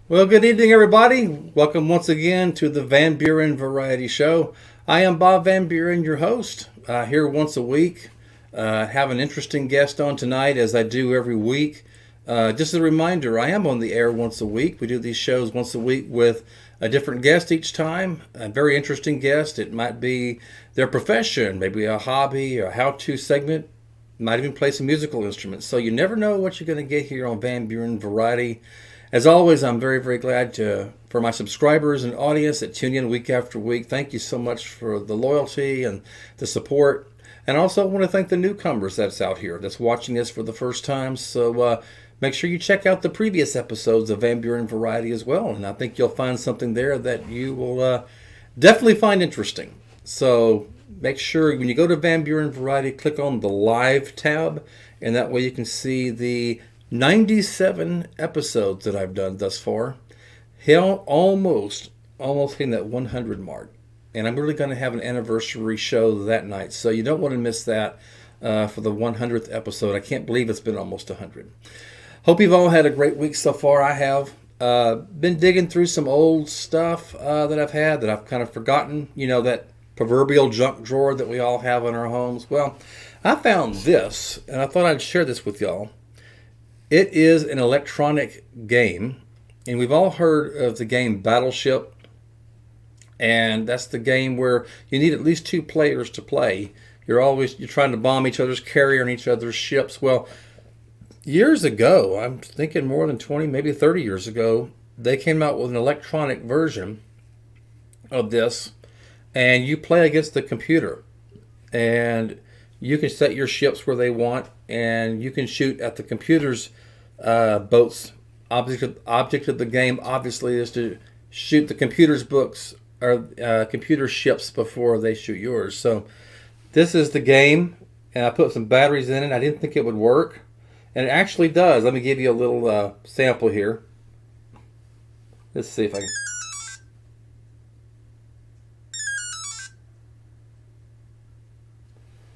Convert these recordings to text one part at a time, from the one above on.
Well, good evening, everybody. Welcome once again to the Van Buren Variety Show. I am Bob Van Buren, your host, here once a week. Have an interesting guest on tonight, as I do every week. Just a reminder, I am on the air once a week. We do these shows once a week with a different guest each time, a very interesting guest. It might be their profession, maybe a hobby, or a how-to segment, might even play some musical instruments. So you never know what you're going to get here on Van Buren Variety. As always, I'm very, very glad for my subscribers and audience that tune in week after week. Thank you so much for the loyalty and the support. And also, I want to thank the newcomers that's out here that's watching this for the first time. So make sure you check out the previous episodes of Van Buren Variety as well. And I think you'll find something there that you will definitely find interesting. So make sure when you go to Van Buren Variety, click on the Live tab. And that way you can see the 97 episodes that I've done thus far. Hell, almost hitting that 100 mark. And I'm really going to have an anniversary show that night. So you don't want to miss that for the 100th episode. I can't believe it's been almost 100. Hope you've all had a great week so far. I have. Been digging through some old stuff that I've had that I've kind of forgotten. You know, that proverbial junk drawer that we all have in our homes. Well, I found this, and I thought I'd share this with y'all. It is an electronic game, and we've all heard of the game Battleship, and that's the game where you need at least two players to play. You're trying to bomb each other's carrier and each other's ships. Well, years ago, I'm thinking more than 20, maybe 30 years ago, they came out with an electronic version of this, and you play against the computer, and you can set your ships where they want, and you can shoot at the computer's boats. Object of the game, obviously, is to shoot the computer's books or computer ships before they shoot yours. So this is the game, and I put some batteries in it. I didn't think it would work, and it actually does. Let me give you a little sample here. Let's see if I can.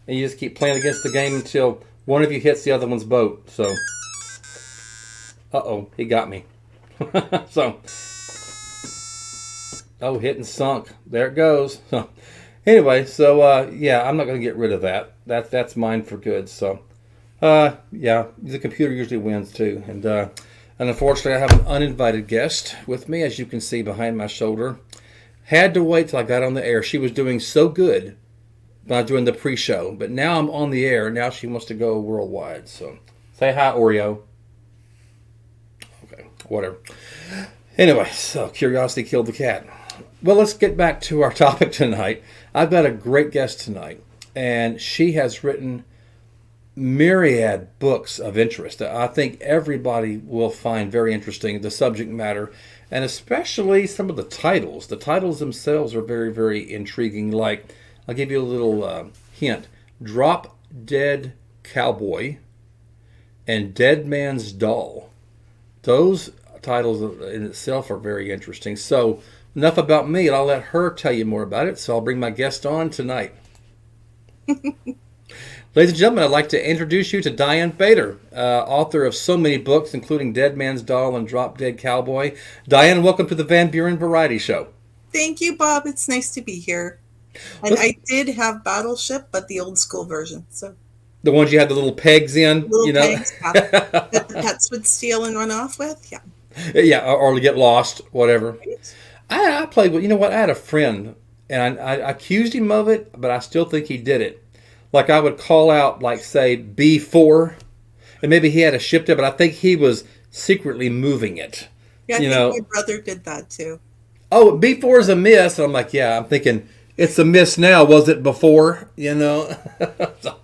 And you just keep playing against the game until one of you hits the other one's boat. So, uh-oh, he got me. So, oh, hit and sunk. There it goes. So, anyway, so yeah, I'm not going to get rid of that. That's mine for good. So, yeah, the computer usually wins too. And unfortunately, I have an uninvited guest with me, as you can see behind my shoulder. Had to wait till I got on the air. She was doing so good by doing the pre-show, but now I'm on the air. Now she wants to go worldwide. So say hi, Oreo. Okay, whatever. Anyway, so curiosity killed the cat. Well, let's get back to our topic tonight. I've got a great guest tonight, and she has written myriad books of interest that I think everybody will find very interesting, the subject matter, and especially some of the titles. The titles themselves are very, very intriguing, like I'll give you a little hint. Drop Dead Cowboy and Dead Man's Doll. Those titles in itself are very interesting. So enough about me, and I'll let her tell you more about it. So I'll bring my guest on tonight. Ladies and gentlemen, I'd like to introduce you to Diane Bator, author of so many books, including Dead Man's Doll and Drop Dead Cowboy. Diane, welcome to the Van Buren Variety Show. Thank you, Bob. It's nice to be here. And I did have Battleship, but the old school version. So the ones you had the little pegs in, pegs, yeah, that the pets would steal and run off with. Yeah. Yeah, or get lost, whatever. Right. I played with, you know what? I had a friend, and I accused him of it, but I still think he did it. Like I would call out, like say B4, and maybe he had a ship there, but I think he was secretly moving it. Yeah, I think my brother did that too. Oh, B4 is a miss. And I'm like, yeah, I'm thinking, it's a miss now. Was it before? You know? So,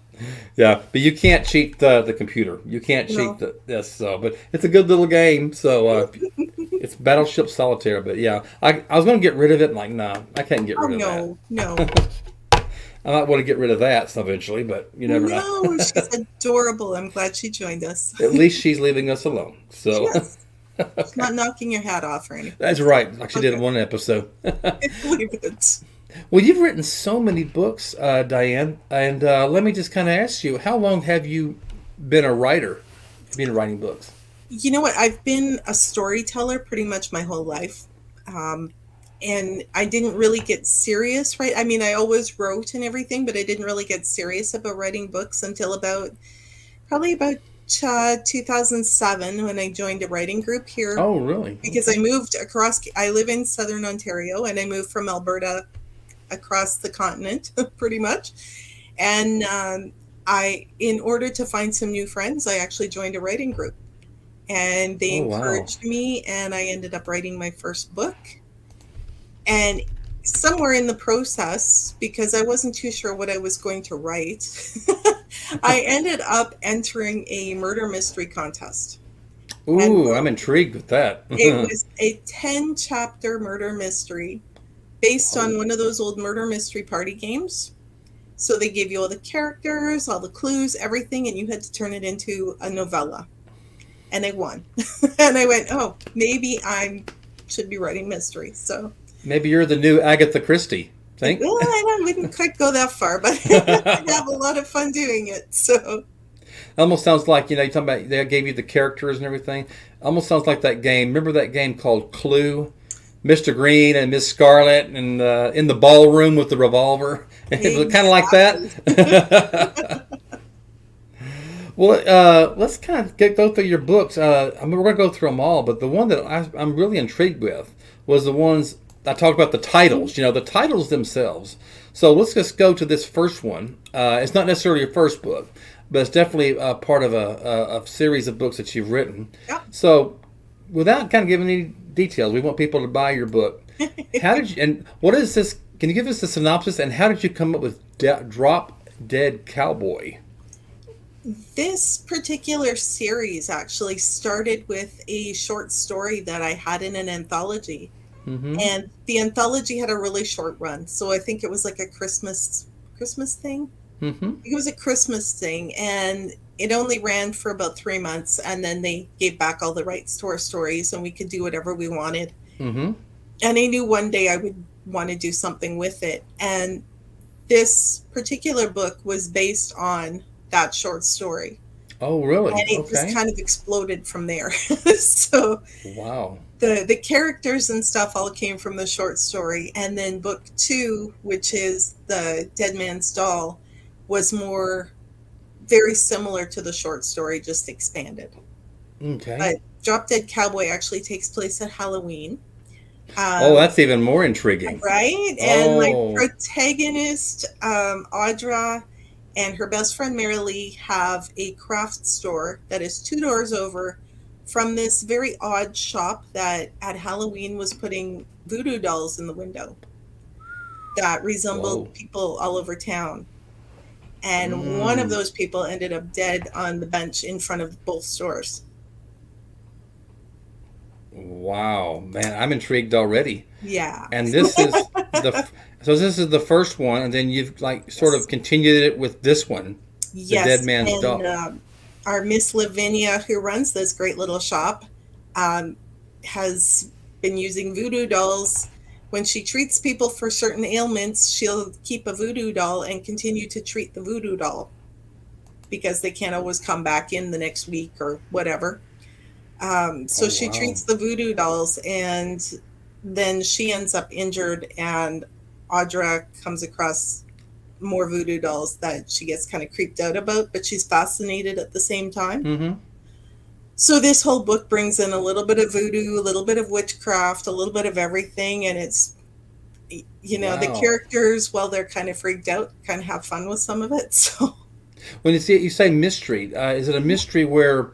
yeah, but you can't cheat the computer. You can't cheat this. So, but it's a good little game. So it's Battleship Solitaire. But yeah, I was going to get rid of it. I'm like, no, I can't get rid of that. No. I might want to get rid of that eventually, but you never know. No, she's adorable. I'm glad she joined us. At least she's leaving us alone. So. Yes. She's not knocking your hat off or anything. That's right, like she did in one episode. I believe it. Well, you've written so many books, Diane, and let me just kind of ask you, how long have you been a writer, been writing books? You know what? I've been a storyteller pretty much my whole life. Um, and I didn't really get serious, right? I mean, I always wrote and everything, but I didn't really get serious about writing books until probably about 2007 when I joined a writing group here Oh, really? because I Okay. moved across. I live in southern Ontario and I moved from Alberta across the continent pretty much. And in order to find some new friends, I actually joined a writing group and they Oh, wow. encouraged me and I ended up writing my first book. And somewhere in the process, because I wasn't too sure what I was going to write, I ended up entering a murder mystery contest. And Ooh, I'm intrigued with that. it was a 10 chapter murder mystery based on Oh, one of those old murder mystery party games. So they gave you all the characters, all the clues, everything, and you had to turn it into a novella. And I won. And I went, oh, maybe I should be writing mystery. So, maybe you're the new Agatha Christie. Think? well, I wouldn't quite go that far, but I have a lot of fun doing it. So, Almost sounds like, you talking about they gave you the characters and everything. Almost sounds like that game. Remember that game called Clue? Mr. Green and Miss Scarlet and in the ballroom with the revolver. It was kind of like exactly. that. Well, let's kind of go through your books. I mean, we're going to go through them all, but the one that I'm really intrigued with was the ones I talked about the titles. The titles themselves. So let's just go to this first one. It's not necessarily your first book, but it's definitely part of a series of books that you've written. Yeah. So, without kind of giving any details, we want people to buy your book. How did you? And what is this? Can you give us the synopsis? And how did you come up with Drop Dead Cowboy? This particular series actually started with a short story that I had in an anthology. Mm-hmm. And the anthology had a really short run. So I think it was like a Christmas thing. Mm-hmm. It was a Christmas thing and it only ran for about 3 months and then they gave back all the rights to our stories and we could do whatever we wanted. Mm-hmm. And I knew one day I would want to do something with it. And this particular book was based on that short story. Oh, really? And it just Okay. kind of exploded from there. So Wow. the characters and stuff all came from the short story. And then book two, which is the Dead Man's Doll, was more very similar to the short story, just expanded. Okay. But Drop Dead Cowboy actually takes place at Halloween. Oh, Um, that's even more intriguing. right? And my Oh, protagonist, Audra, and her best friend Marilee have a craft store that is two doors over from this very odd shop that at Halloween was putting voodoo dolls in the window that whoa. resembled people all over town. And one of Mm, those people ended up dead on the bench in front of both stores. wow, man, I'm intrigued already. Yeah. And this is so this is the first one, and then you've like sort of Yes. continued it with this one, the Dead Yes. Man's And Dog. our Miss Lavinia, who runs this great little shop, um, has been using voodoo dolls. When she treats people for certain ailments, she'll keep a voodoo doll and continue to treat the voodoo doll because they can't always come back in the next week or whatever. Oh, So she wow. treats the voodoo dolls and then she ends up injured and Audra comes across more voodoo dolls that she gets kind of creeped out about, but she's fascinated at the same time. Mm-hmm. So this whole book brings in a little bit of voodoo, a little bit of witchcraft, a little bit of everything, and it's the Wow. characters, while they're kind of freaked out, kind of have fun with some of it. So When you say mystery, is it a mystery where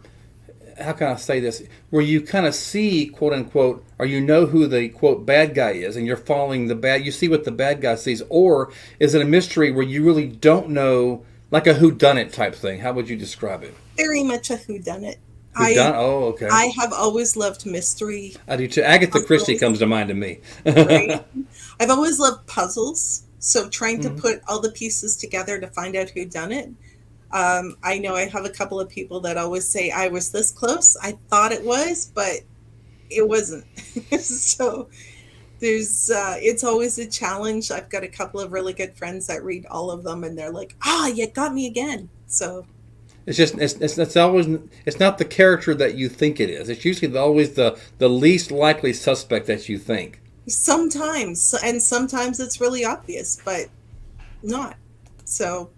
how can I say this? Where you kind of see, quote unquote, or you know who the quote bad guy is, and you're following the bad. You see what the bad guy sees, or is it a mystery where you really don't know, like a who done it type thing? How would you describe it? very much a whodunit. Who I done? Oh, okay. I have always loved mystery I do too. Agatha Christie puzzles, comes to mind to me. right? I've always loved puzzles. So trying to Mhm. put all the pieces together to find out who done it. I know I have a couple of people that always say I was this close. I thought it was, but it wasn't. So there's it's always a challenge. I've got a couple of really good friends that read all of them and they're like, "Ah, you got me again." So It's just it's always it's not the character that you think it is. It's usually always the least likely suspect that you think. Sometimes, and sometimes it's really obvious, but not. So,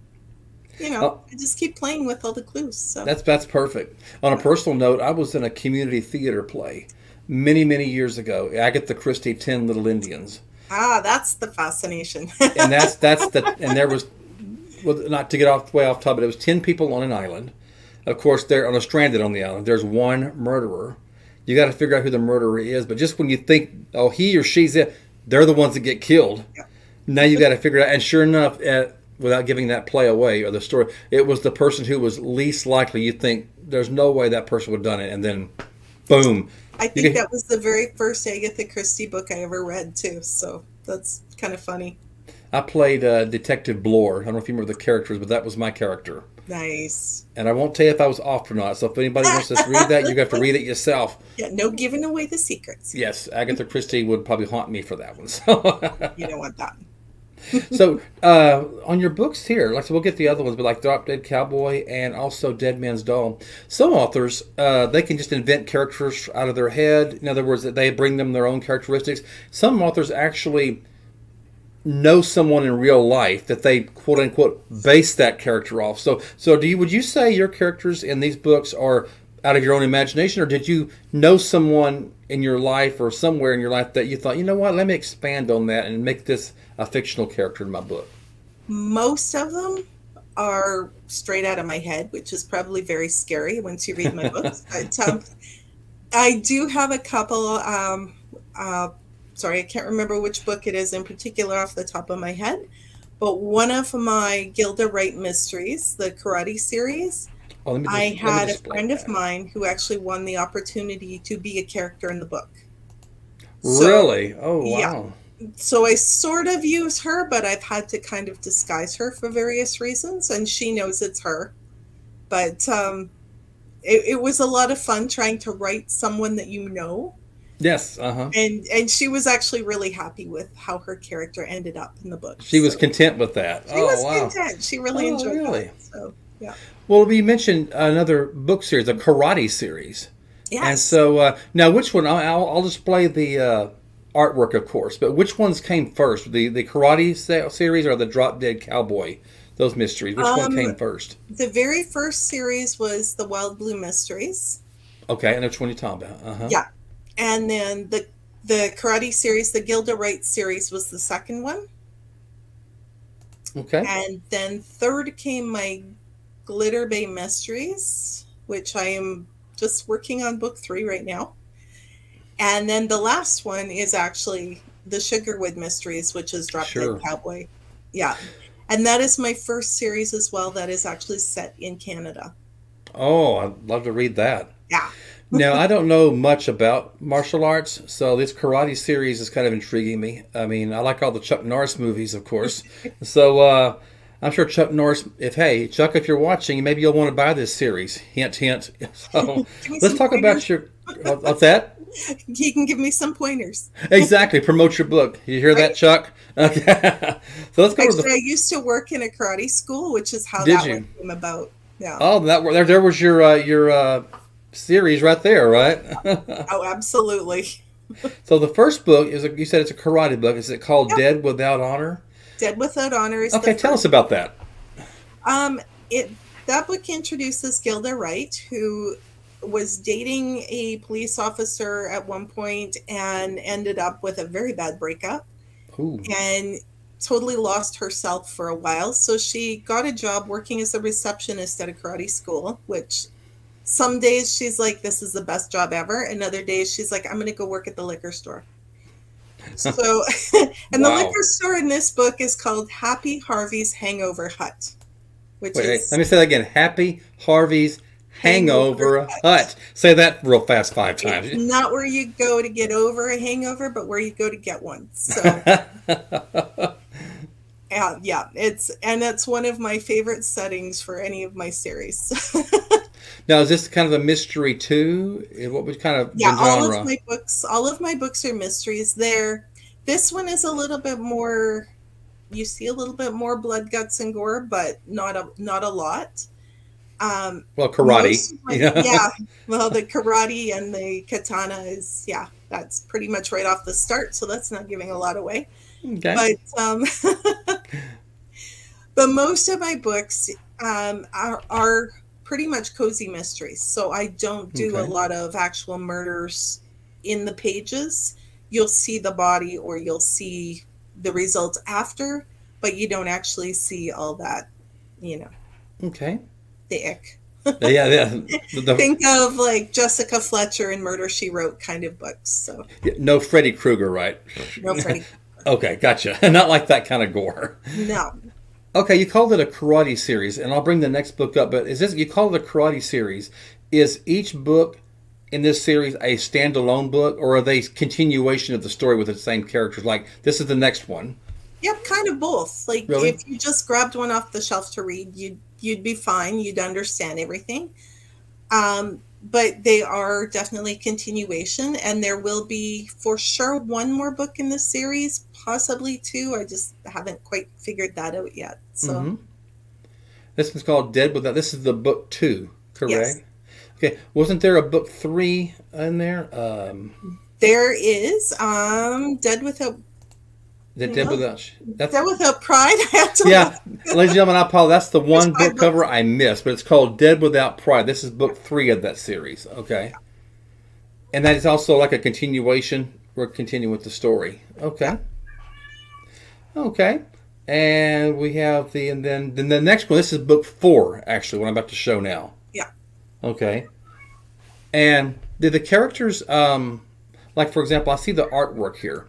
Oh, I just keep playing with all the clues. So that's perfect. On a personal note, I was in a community theater play many years ago. Agatha Christie, 10 Little Indians, that's the fascination. and and there was, well, not to get way off topic, it was 10 people on an island. Of course, they're on a stranded on the island. There's one murderer. You got to figure out who the murderer is. But just when you think, oh, he or she's it, they're the ones that get killed. Yeah. Now you got to figure out. And sure enough, without giving that play away or the story, it was the person who was least likely. You think there's no way that person would have done it, and then, boom. I think that was the very first Agatha Christie book I ever read too. So that's kind of funny. I played Detective Bloor. I don't know if you remember the characters, but that was my character. Nice. And I won't tell you if I was off or not. So if anybody wants to read that, you have to read it yourself. Yeah, no giving away the secrets. Yes, Agatha Christie would probably haunt me for that one. So you don't want that. So on your books here, like, so we'll get the other ones, but like Drop Dead Cowboy and also Dead Man's Doll. Some authors, they can just invent characters out of their head. In other words, that they bring them their own characteristics. Some authors actually know someone in real life that they quote unquote base that character off. So would you say your characters in these books are out of your own imagination, or did you know someone in your life or somewhere in your life that you thought, you know what, let me expand on that and make this a fictional character in my book? Most of them are straight out of my head, which is probably very scary once you read my books. But I do have a couple. Sorry, I can't remember which book it is in particular off the top of my head, but one of my Gilda Wright Mysteries, the karate series, I had a friend of mine who actually won the opportunity to be a character in the book. Really? Oh, wow. Yeah. So I sort of use her, but I've had to kind of disguise her for various reasons, and she knows it's her. But it was a lot of fun trying to write someone that you know. Yes, uh-huh. And she was actually really happy with how her character ended up in the book. She was content with that. She was content. She really enjoyed it. So, yeah. Well, we mentioned another book series, a karate series. Yes. And so now, which one? I'll display the artwork, of course, but which ones came first? The karate series or the Drop Dead Cowboy? Those mysteries. Which one came first? The very first series was the Wild Blue Mysteries. Okay, I know which one you're talking about. Uh-huh. Yeah. And then the karate series, the Gilda Wright series, was the second one. Okay. And then third came my Glitter Bay Mysteries, which I am just working on book 3 right now. And then the last one is actually the Sugarwood Mysteries, which is Drop Dead Cowboy. Yeah. And that is my first series as well that is actually set in Canada. Oh, I'd love to read that. Yeah. Now, I don't know much about martial arts, so this karate series is kind of intriguing me. I mean, I like all the Chuck Norris movies, of course. So I'm sure Chuck Norris, Chuck, if you're watching, maybe you'll want to buy this series. Hint, hint. So let's talk about your, what's that? He can give me some pointers. Exactly. Promote your book. You hear that, Chuck? Okay. So let's go I used to work in a karate school, which is how one came about. Yeah. Oh, there was your series right there, right? Oh, absolutely. So the first book is you said it's a karate book. Is it called Dead Without Honor? Dead Without Honor is okay. Tell us about that. That book introduces Gilda Wright, who was dating a police officer at one point and ended up with a very bad breakup. Ooh. And totally lost herself for a while. So she got a job working as a receptionist at a karate school, which some days she's like, this is the best job ever. And other days she's like, I'm going to go work at the liquor store. So, and the liquor store in this book is called Happy Harvey's Hangover Hut. Wait, let me say that again. Happy Harvey's Hangover Hut. Say that real fast 5 times. It's not where you go to get over a hangover, but where you go to get one. So, yeah, that's one of my favorite settings for any of my series. Now, is this kind of a mystery too? What was kind of genre? All of my books are mysteries. This one is a little bit more. You see a little bit more blood, guts, and gore, but not a lot. Well, Most karate. of my, Yeah. yeah, well, the karate and the katana is, yeah, that's pretty much right off the start, so that's not giving a lot away. Okay. But but most of my books are pretty much cozy mysteries. So I don't do a Okay. lot of actual murders in the pages. You'll see the body or you'll see the results after, but you don't actually see all that, you know, Okay. the ick. Yeah. Yeah. Think of like Jessica Fletcher and Murder She Wrote kind of books. So No Freddy Krueger, right? no Freddy. Okay, gotcha. Not like that kind of gore. No. Okay, you called it a karate series, and I'll bring the next book up. But is this, you call it a karate series? Is each book in this series a standalone book, or are they continuation of the story with the same characters? Like this is the next one. Yep, kind of both. Like Really? if you just grabbed one off the shelf to read, you'd be fine. You'd understand everything. But they are definitely continuation, and there will be for sure one more book in this series, possibly two. I just haven't quite figured that out yet. So Mm-hmm. This one's called Dead Without. This is the book 2, yes, correct? Okay. Wasn't there a book 3 in there? there is Dead Without The Dead no, Without. That's Dead Without Pride. I have to yeah, look. ladies and gentlemen, I apologize. That's the There's one five book books. cover I missed, but it's called Dead Without Pride. This is book 3 of that series. Okay. And that is also like a continuation. We're continuing with the story. Yeah, Okay. Okay. And we have then the next one. This is book 4, actually, what I'm about to show now. yeah. Okay. And did the characters, like for example, I see the artwork here.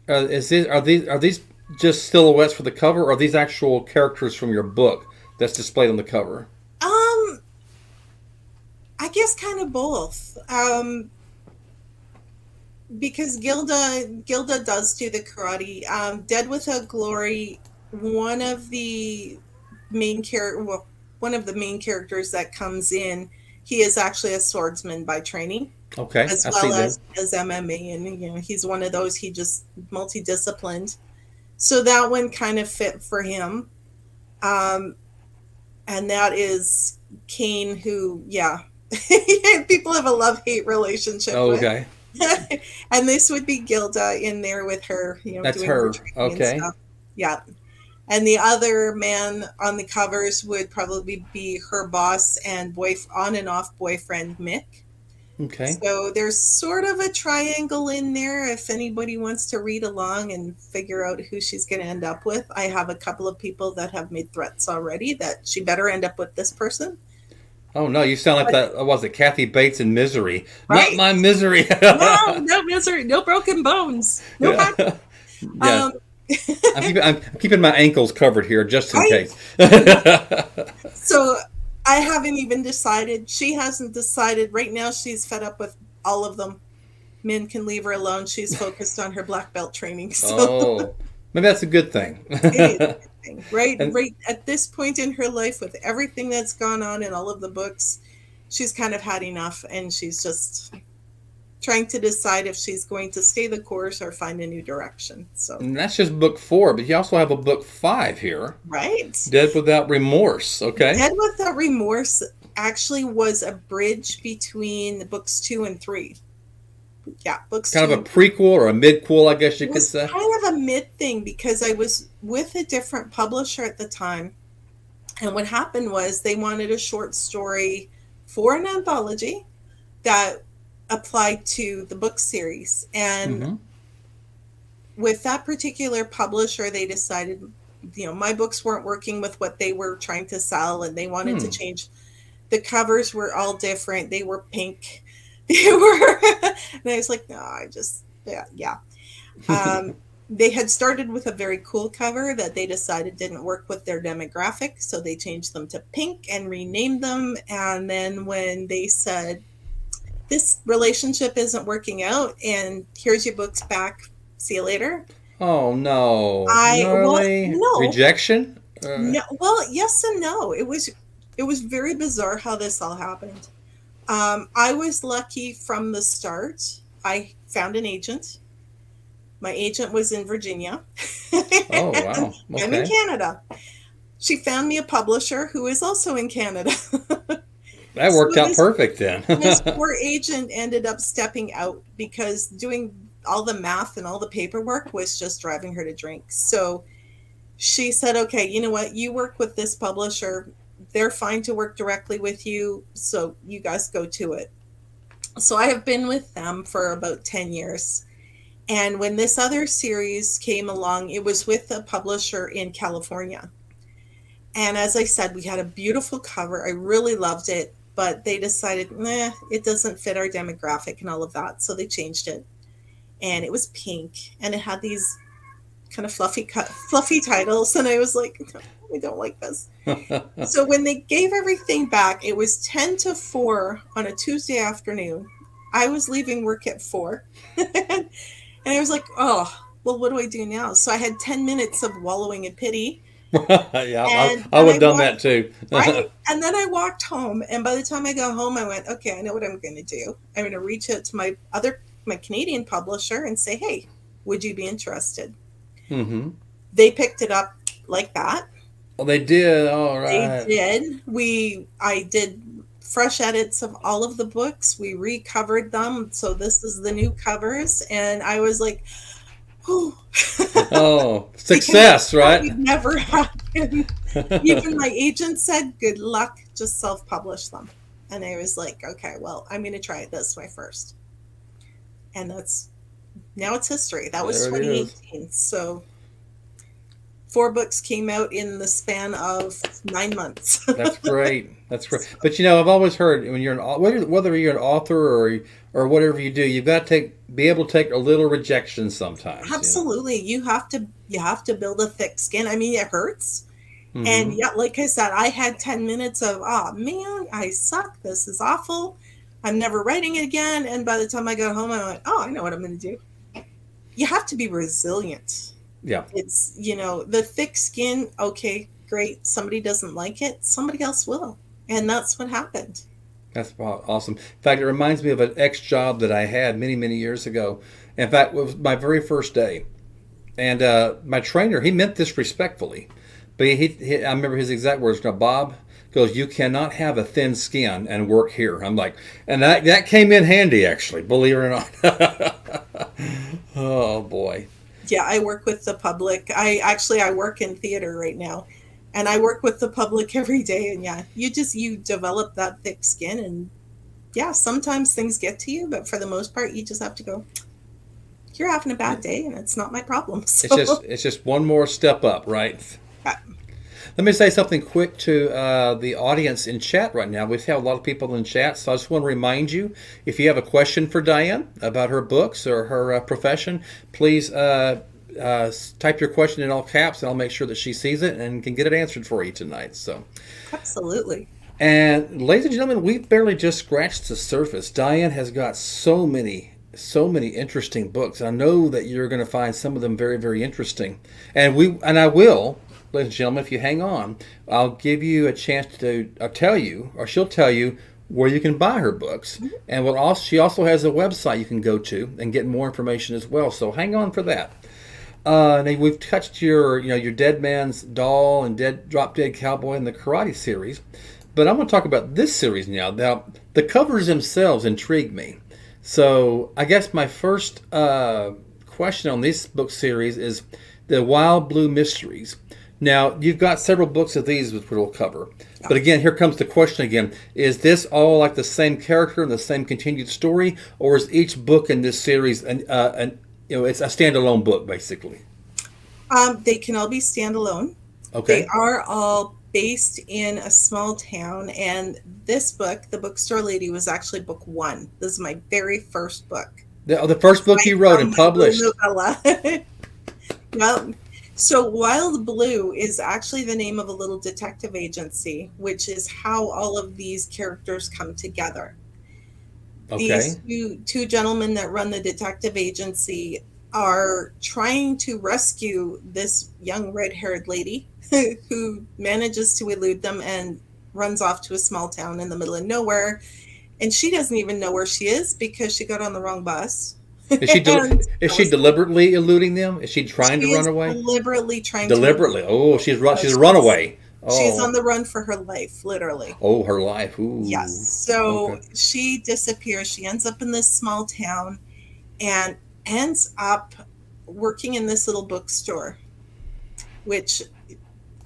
Are these just silhouettes for the cover, or are these actual characters from your book that's displayed on the cover? Um, I guess kind of both. Because Gilda does do the karate. Dead Without Glory, one of the one of the main characters that comes in, he is actually a swordsman by training, Okay, as I see well that. as MMA, and he's one of those. He just multidisciplined, so that one kind of fit for him. Um, and that is Kane, who people have a love-hate relationship Oh, with. okay, And this would be Gilda in there with her, that's doing her her. training and Okay, stuff. Yeah. And the other man on the covers would probably be her boss and on and off boyfriend, Mick. okay. So there's sort of a triangle in there if anybody wants to read along and figure out who she's going to end up with. I have a couple of people that have made threats already that she better end up with this person. Oh no, you sound like But, that. Was it Kathy Bates in Misery? Not right? my misery. No misery, no broken bones, no Yeah. heart. Yeah. Um, I'm keeping my ankles covered here just in right? case. So I haven't even decided. She hasn't decided. Right now, she's fed up with all of them. Men can leave her alone. She's focused on her black belt training. So Oh, maybe that's a good thing. it is a good thing. And Right at this point in her life, with everything that's gone on in all of the books, she's kind of had enough, and she's just trying to decide if she's going to stay the course or find a new direction. So that's just book 4, but you also have a book 5 here. right. Dead Without Remorse. Okay. Dead Without Remorse actually was a bridge between books 2 and 3. Yeah, books Kind 2 of a and 3. prequel or a mid-quel, I guess you It could was say. kind of a mid thing because I was with a different publisher at the time. And what happened was they wanted a short story for an anthology that applied to the book series. And Mm-hmm. with that particular publisher, they decided, my books weren't working with what they were trying to sell, and they wanted to change. The covers were all different. They were pink. They were, and I was like, no, yeah. They had started with a very cool cover that they decided didn't work with their demographic, so they changed them to pink and renamed them. And then when they said, this relationship isn't working out, and here's your books back, see you later. Oh no! Well, Really? no, Rejection? no. Well, yes and no. It was very bizarre how this all happened. I was lucky from the start. I found an agent. My agent was in Virginia. Oh wow! I'm in Okay. Canada. she found me a publisher who is also in Canada. That So worked out perfect then. this poor agent ended up stepping out because doing all the math and all the paperwork was just driving her to drink. So she said, okay, you know what? You work with this publisher. They're fine to work directly with you. So you guys go to it. So I have been with them for about 10 years. And when this other series came along, it was with a publisher in California. And as I said, we had a beautiful cover. I really loved it, but they decided, nah, it doesn't fit our demographic and all of that. So they changed it. And it was pink, and it had these kind of fluffy titles. And I was like, no, I don't like this. So when they gave everything back, it was 10 to 4 on a Tuesday afternoon. I was leaving work at 4. And I was like, oh, well, what do I do now? So I had 10 minutes of wallowing in pity. Yeah, I would have done that too. Right? And then I walked home. And by the time I got home, I went, okay, I know what I'm going to do. I'm going to reach out to my Canadian publisher and say, hey, would you be interested? Mm-hmm. They picked it up like that. Well, they did. All right. They did. I did fresh edits of all of the books. We recovered them. So this is the new covers. And I was like, oh, success, right? It never happened. Even my agent said, good luck, just self-publish them. And I was like, okay, well, I'm going to try it this way first. And now it's history. That was 2018. So 4 books came out in the span of 9 months. That's great. That's great. But I've always heard when you're whether you're an author or whatever you do, you've got to be able to take a little rejection sometimes. Absolutely. You have to build a thick skin. I mean, it hurts. Mm-hmm. And yeah, like I said, I had 10 minutes of, oh man, I suck. This is awful. I'm never writing it again. And by the time I got home, I went, oh, I know what I'm going to do. You have to be resilient. Yeah. It's, the thick skin. Okay, great. Somebody doesn't like it. Somebody else will. And that's what happened. That's awesome. In fact, it reminds me of an ex-job that I had many, many years ago. In fact, it was my very first day. And my trainer, he meant this respectfully. But I remember his exact words. Now, Bob goes, you cannot have a thin skin and work here. I'm like, and that came in handy, actually, believe it or not. Oh, boy. Yeah, I work with the public. I work in theater right now. And I work with the public every day. And yeah, you develop that thick skin. And yeah, sometimes things get to you. But for the most part, you just have to go, you're having a bad day and it's not my problem. So. It's just one more step up, right? Yeah. Let me say something quick to the audience in chat right now. We have a lot of people in chat, so I just want to remind you, if you have a question for Diane about her books or her profession, please type your question in all caps, and I'll make sure that she sees it and can get it answered for you tonight. So, absolutely. And ladies and gentlemen, we've barely just scratched the surface. Diane has got so many interesting books. I know that you're going to find some of them very, very interesting, and I will. Ladies and gentlemen, if you hang on, I'll give you a chance to she'll tell you where you can buy her books. Mm-hmm. And she also has a website you can go to and get more information as well. So hang on for that. Now we've touched your Dead Man's Doll and Drop Dead Cowboy and the Karate series. But I'm going to talk about this series now. Now, the covers themselves intrigue me. So I guess my first question on this book series is the Wild Blue Mysteries. Now, you've got several books of these which we'll cover. But again, here comes the question again. Is this all like the same character and the same continued story? Or is each book in this series, it's a standalone book, basically? They can all be standalone. Okay. They are all based in a small town. And this book, The Bookstore Lady, was actually book 1. This is my very first book. The first book you wrote and published. Well, so Wild Blue is actually the name of a little detective agency, which is how all of these characters come together. Okay. These two gentlemen that run the detective agency are trying to rescue this young red-haired lady who manages to elude them and runs off to a small town in the middle of nowhere. And she doesn't even know where she is because she got on the wrong bus. Is she deliberately eluding them? Is she trying to run away? Deliberately trying to. Oh, she's a runaway. She's Oh, on the run for her life, literally. oh, her life. Yes. Ooh. So Okay. she disappears. She ends up in this small town and ends up working in this little bookstore, which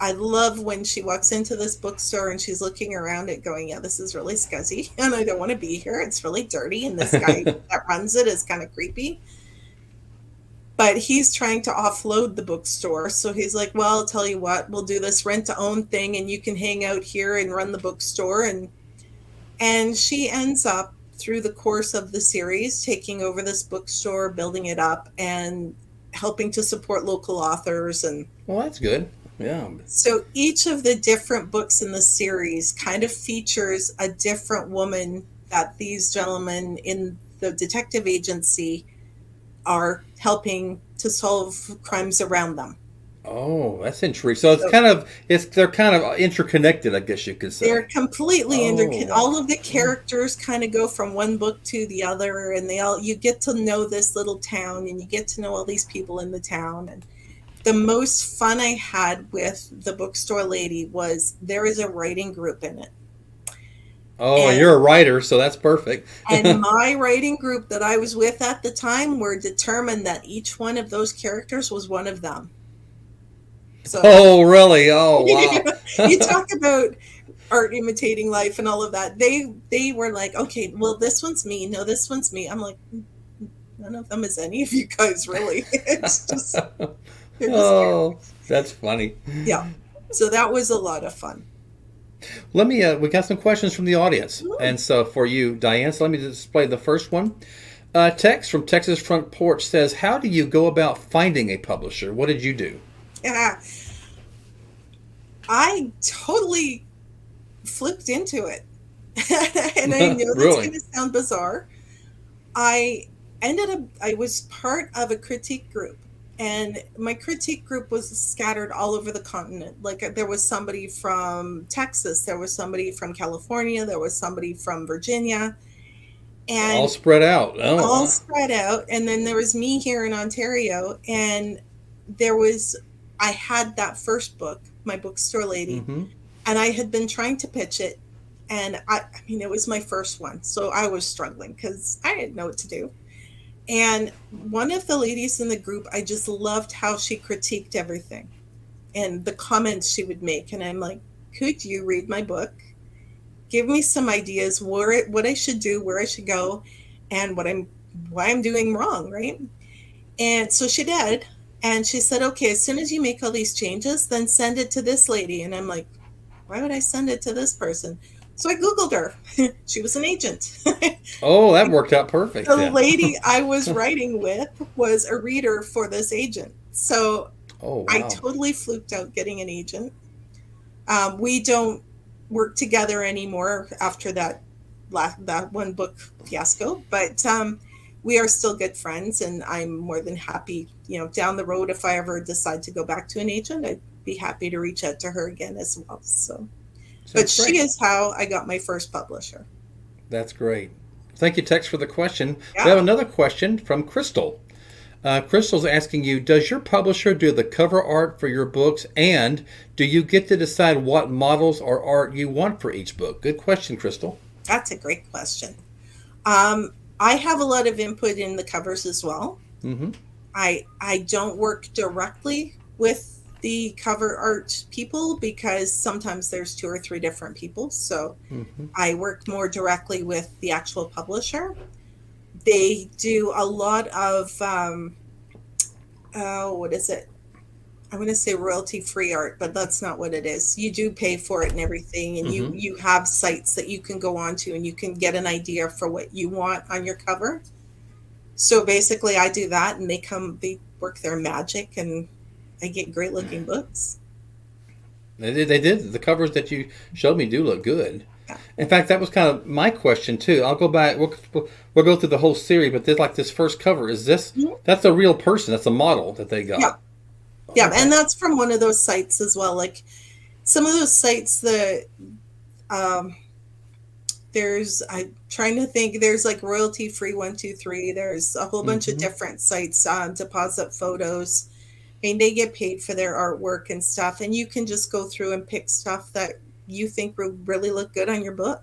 I love when she walks into this bookstore and she's looking around it going, yeah, this is really scuzzy and I don't want to be here. It's really dirty. And this guy that runs it is kind of creepy. But he's trying to offload the bookstore. So he's like, well, I'll tell you what, we'll do this rent to own thing and you can hang out here and run the bookstore. And she ends up through the course of the series taking over this bookstore, building it up, and helping to support local authors. And Well, that's good. Yeah. so each of the different books in the series kind of features a different woman that these gentlemen in the detective agency are helping to solve crimes around them. Oh, that's intriguing. So So they're kind of interconnected, I guess you could they're say. completely Oh, all of the wow. characters kind of go from one book to the other, and they all, you get to know this little town and you get to know all these people in the town. And the most fun I had with the bookstore lady was there is a writing group in it. Oh, and And you're a writer, so that's perfect. and my writing group that I was with at the time were determined that each one of those characters was one of them. So Oh, really? Oh, wow. you talk about art imitating life and all of that. They were like, okay, well, this one's me. No, this one's me. I'm like, none of them is any of you guys, really. It's just, they're just Oh, that's funny. yeah. So that was a lot of fun. Let me, we got some questions from the audience. Ooh. And so for you, Diane, so let me display the first one. Tex from Texas Front Porch says, how do you go about finding a publisher? What did you do? Yeah, I totally flipped into it. And I know that's going Really? to sound bizarre. I was part of a critique group, and my critique group was scattered all over the continent. Like there was somebody from Texas, there was somebody from California, there was somebody from Virginia, All and spread out. Oh, all wow. spread out. And then there was me here in Ontario, and there was, I had that first book, My Bookstore Lady, Mm-hmm. and I had been trying to pitch it. And I mean, it was my first one. So I was struggling because I didn't know what to do. And one of the ladies in the group, I just loved how she critiqued everything and the comments she would make. And I'm like, could you read my book? Give me some ideas what I should do, where I should go, and why I'm doing wrong, right? And so she did. And she said, okay, as soon as you make all these changes, then send it to this lady. And I'm like, why would I send it to this person? So I Googled her. She was an agent. Oh, that worked out perfect The then. lady I was writing with was a reader for this agent. So Oh, I wow. totally fluked out getting an agent. We don't work together anymore after that one book fiasco, but we are still good friends, and I'm more than happy, down the road, if I ever decide to go back to an agent, I'd be happy to reach out to her again as well. So, but Sounds she great. is how I got my first publisher. That's great. Thank you, Tex, for the question. We have Yeah. another question from Crystal. Crystal's asking you, does your publisher do the cover art for your books, and do you get to decide what models or art you want for each book? Good question, Crystal. That's a great question. I have a lot of input in the covers as well. Mm-hmm. I don't work directly with the cover art people because sometimes there's two or three different people. So Mm-hmm. I work more directly with the actual publisher. They do a lot of what is it? I'm going to say royalty free art, but that's not what it is. You do pay for it and everything, and you Mm-hmm. you have sites that you can go on to and you can get an idea for what you want on your cover. So basically, I do that, and they work their magic, and I get great looking books. They did. The covers that you showed me do look good. Yeah. In fact, that was kind of my question too. I'll go back. We'll go through the whole series, but there's like this first cover. Is this? Mhm. That's a real person. That's a model that they Yeah, got. yeah, Okay. and that's from one of those sites as well. Like some of those sites that um, I'm trying to think. There's like royalty free 123. There's a whole bunch of Mm-hmm. different sites. Deposit photos. and they get paid for their artwork and stuff. And you can just go through and pick stuff that you think will really look good on your book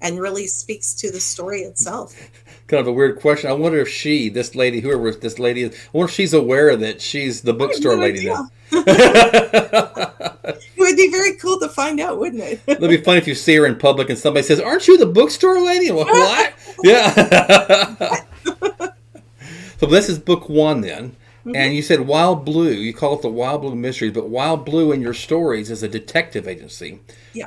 and really speaks to the story itself. Kind of a weird question. I wonder if this lady, whoever this lady is, I wonder if she's aware that she's the I have bookstore no lady idea. now. It would be very cool to find out, wouldn't it? It'll be funny if you see her in public and somebody says, "Aren't you the bookstore lady?" Well, what? Yeah. So this is book 1 then. Mm-hmm. And you said Wild Blue. You call it the Wild Blue Mysteries, but Wild Blue in your stories is a detective agency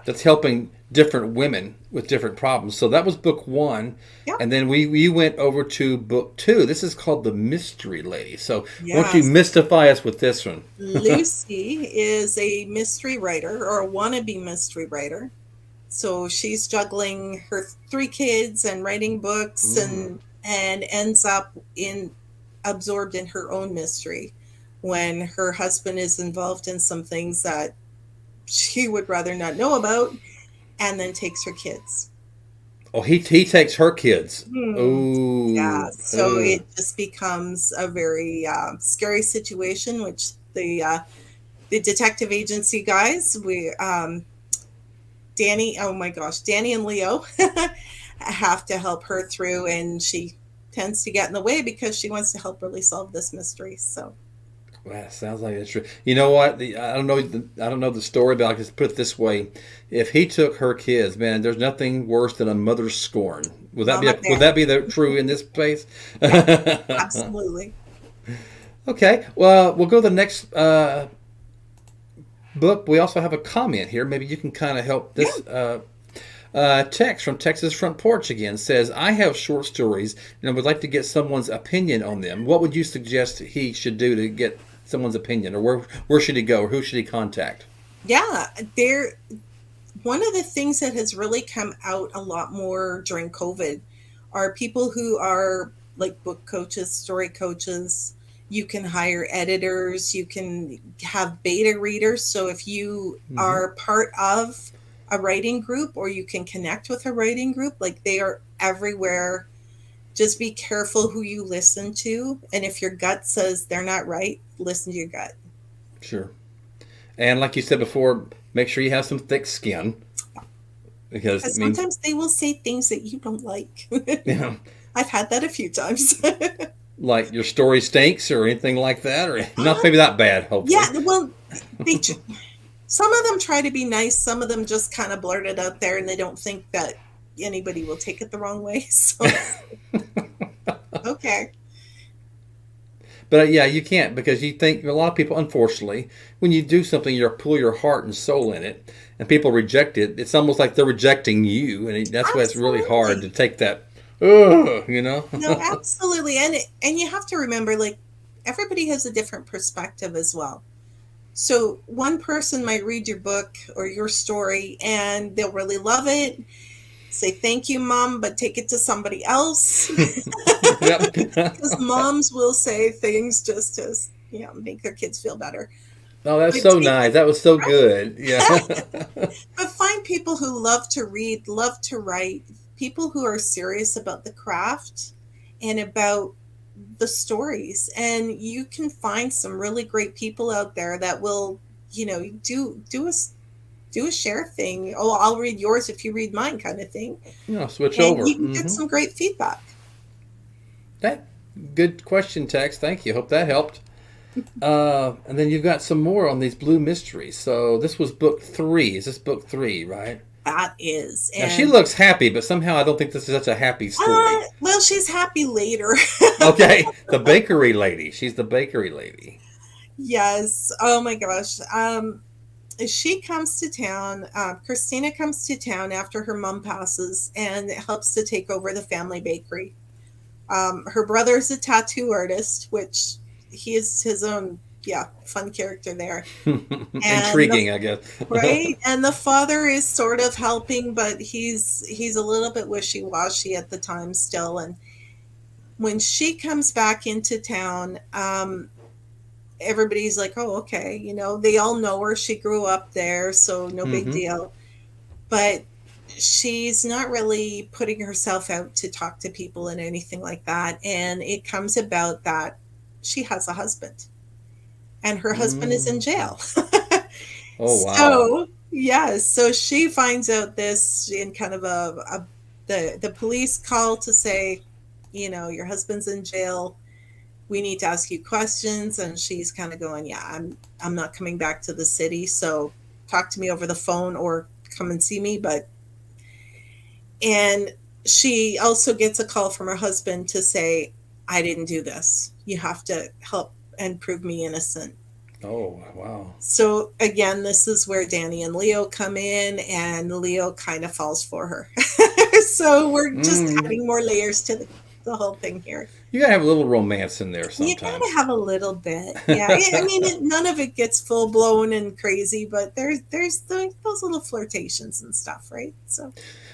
that's helping different women with different problems. So that was book 1. Yeah. And then we went over to book 2. This is called The Mystery Lady. So why don't you mystify us with this one? Lucy is a mystery writer, or a wannabe mystery writer. So she's juggling her 3 kids and writing books and ends up absorbed in her own mystery when her husband is involved in some things that she would rather not know about, and then takes her kids. Oh, he takes her kids. Ooh. Yeah. So it just becomes a very scary situation, which the detective agency guys, Danny and Leo have to help her through, and she tends to get in the way because she wants to help really solve this mystery. So, well, sounds like it's true. You know what? I don't know the story, but I'll just put it this way: if he took her kids, man, there's nothing worse than a mother's scorn. Would that be true in this place? Yeah, absolutely. Okay. Well, we'll go to the next book. We also have a comment here. Maybe you can kind of help this. Yeah. Text from Texas Front Porch again says, I have short stories and I would like to get someone's opinion on them. What would you suggest he should do to get someone's opinion, or where should he go, or who should he contact? Yeah, one of the things that has really come out a lot more during COVID are people who are like book coaches, story coaches. You can hire editors, you can have beta readers. So if you are part of a writing group, or you can connect with a writing group, like they are everywhere. Just be careful who you listen to. And if your gut says they're not right, listen to your gut. Sure. And like you said before, make sure you have some thick skin. Because sometimes they will say things that you don't like. Yeah. I've had that a few times. Like your story stinks or anything like that? Or not maybe that bad, hopefully. Yeah, well, some of them try to be nice. Some of them just kind of blurt it out there, and they don't think that anybody will take it the wrong way. So, okay. But yeah, you can't, because you think, a lot of people, unfortunately, when you do something, you pull your heart and soul in it, and people reject it. It's almost like they're rejecting you, and that's why it's really hard to take that, you know? No, absolutely. And you have to remember, like, everybody has a different perspective as well. So one person might read your book or your story and they'll really love it. Say, thank you, Mom, but take it to somebody else. Because moms will say things just to, make their kids feel better. Oh, that's so nice. That was so good. Yeah. But find people who love to read, love to write, people who are serious about the craft and about the stories, and you can find some really great people out there that will, do a share thing. Oh, I'll read yours if you read mine, kind of thing. Yeah, switch over. You can get some great feedback. That good question, Tex. Thank you. Hope that helped. And then you've got some more on these blue mysteries. So this was book 3. Is this book 3, right? That is. Now, she looks happy, but somehow I don't think this is such a happy story. Well, she's happy later. Okay. The bakery lady. She's the bakery lady. Yes. Oh, my gosh. She comes to town. Christina comes to town after her mom passes and helps to take over the family bakery. Her brother's a tattoo artist, which he is his own fun character there. Intriguing, I guess. Right? And the father is sort of helping, but he's a little bit wishy-washy at the time still. And when she comes back into town, everybody's like, oh, okay. They all know her. She grew up there, so no big deal. But she's not really putting herself out to talk to people and anything like that. And it comes about that she has a husband. and her husband is in jail. Oh, wow. So, yes, so she finds out this in kind of the police call to say, your husband's in jail. We need to ask you questions. And she's kind of going, yeah, I'm not coming back to the city. So talk to me over the phone or come and see me. And she also gets a call from her husband to say, I didn't do this. You have to help and prove me innocent. Oh, wow. So again, this is where Danny and Leo come in, and Leo kind of falls for her. So we're just adding more layers to the whole thing here. You gotta have a little romance in there You sometimes. gotta have a little bit, yeah. I mean, none of it gets full blown and crazy, but there's those little flirtations and stuff, right? So,